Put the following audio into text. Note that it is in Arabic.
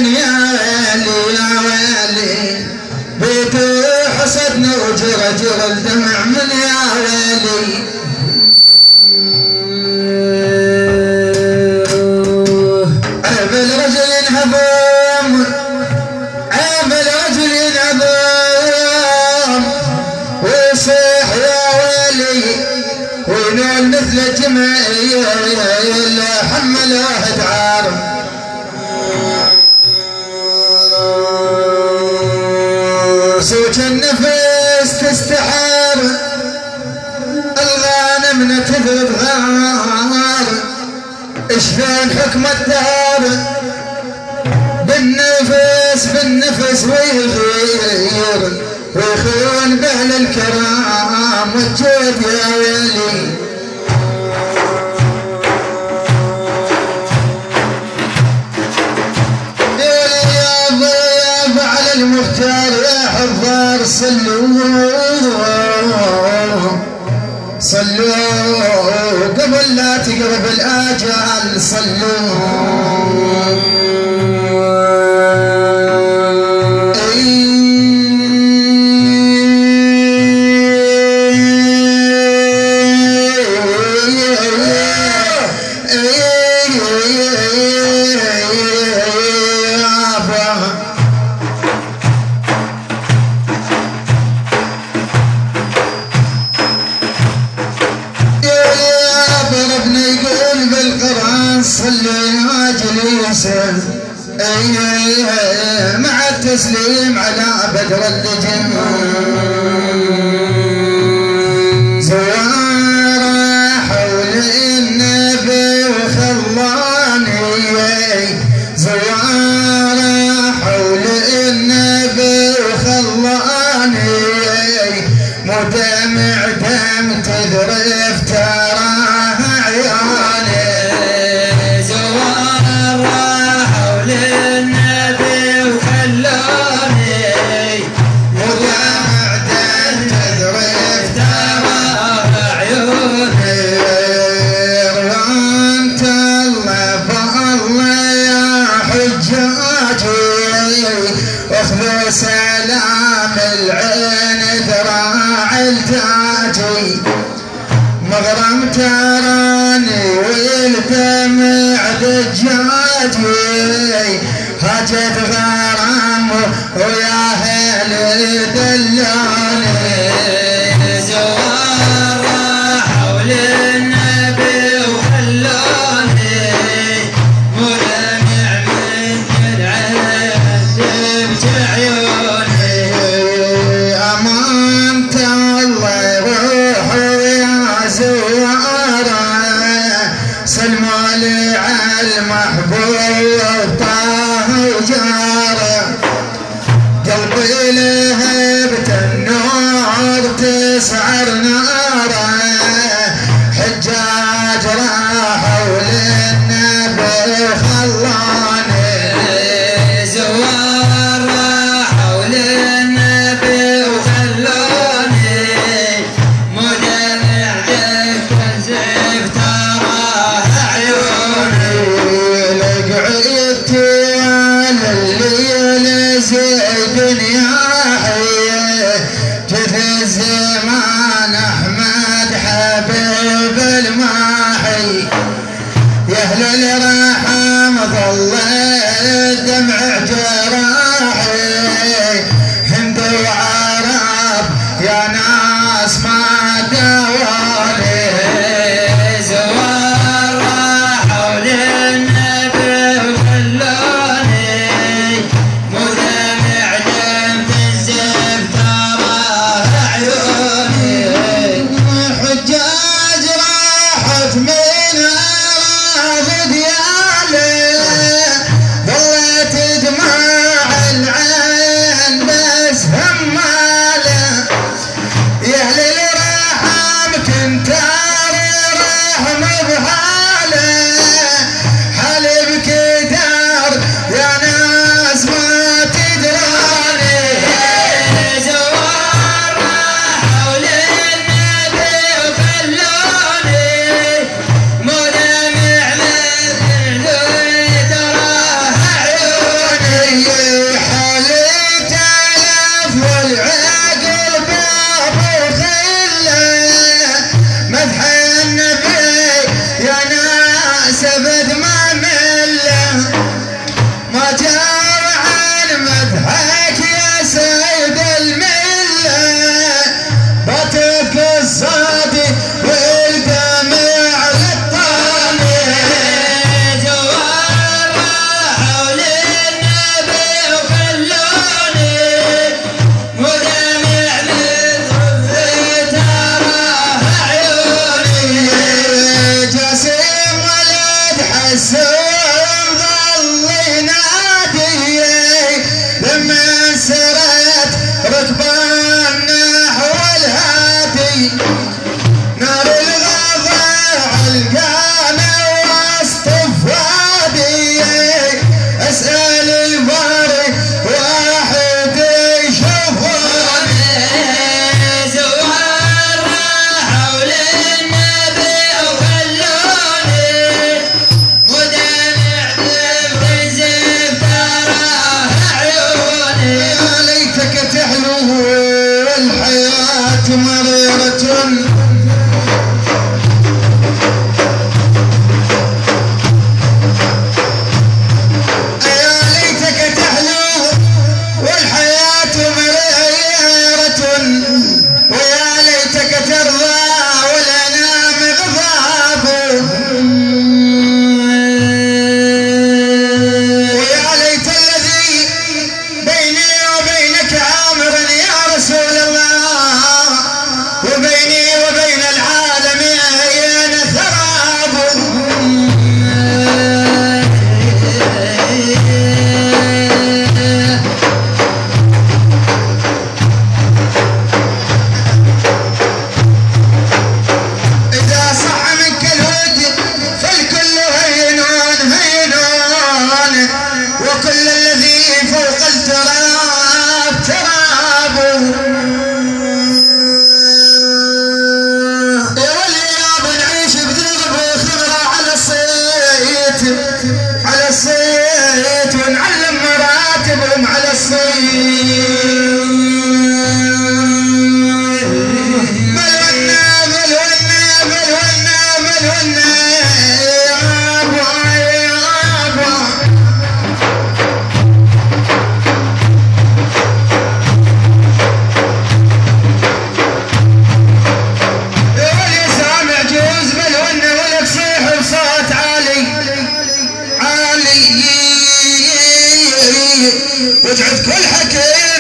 يا ويلي يا ويلي بيته حسدنا وجرى الدمع من يا ويلي عيب الرجل ينهضم عيب الرجل ينهضم ويصيح يا ويلي وينول مثل الجمعية اللي حمله تعارم صوت النفس تستحار الغانم نتذب غار اشفين حكم الدهر بالنفس ويغير ويخون بأهل الكرام والجود يا ويلي على المختار يا حضار صلوا قبل لا تقرب الآجال صلوا مع التسليم على بدر اللجم زوار حول النبي وخلاني زوار حول النبي وخلاني مو دمع دم تذرف تراها عياني سلام العين ذراع التاجي مغرم تراني والدمع دجاجي هجت غرام ويا هل دلاني زوار حول النبي وخلاني ودمع من العين بعيوني أمانة الله روحي يا زوارة سلموا لي على المحبوب طه وجاره قلبي لهبة النور مريرة على الصيت ونعلم مراتبهم على الصيت. ملونا يا أبا يا أبا واللي سامع جوز ملونا ولك صيح بصوت عالي وجعت كل حكي